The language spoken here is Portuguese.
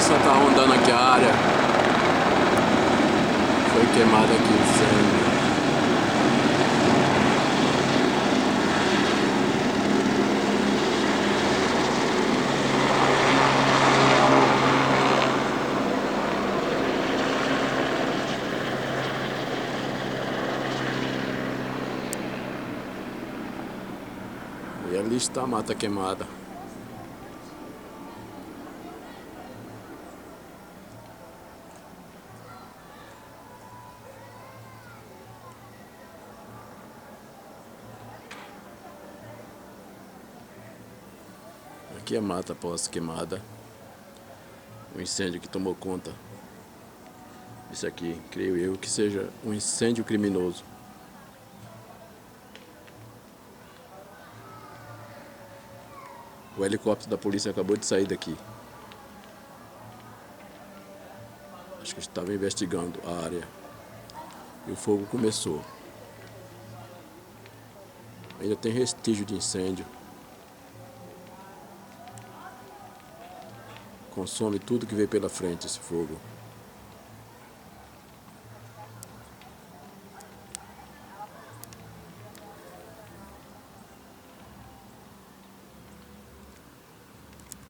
polícia tá rondando aqui a área. Foi queimado aqui o incêndio. E ali está a mata queimada. Aqui a mata após queimada. O incêndio que tomou conta. Isso aqui, creio eu, que seja um incêndio criminoso. O helicóptero da polícia acabou de sair daqui. Acho que estava investigando a área. E o fogo começou. Ainda tem restígio de incêndio. Consome tudo que veio pela frente esse fogo.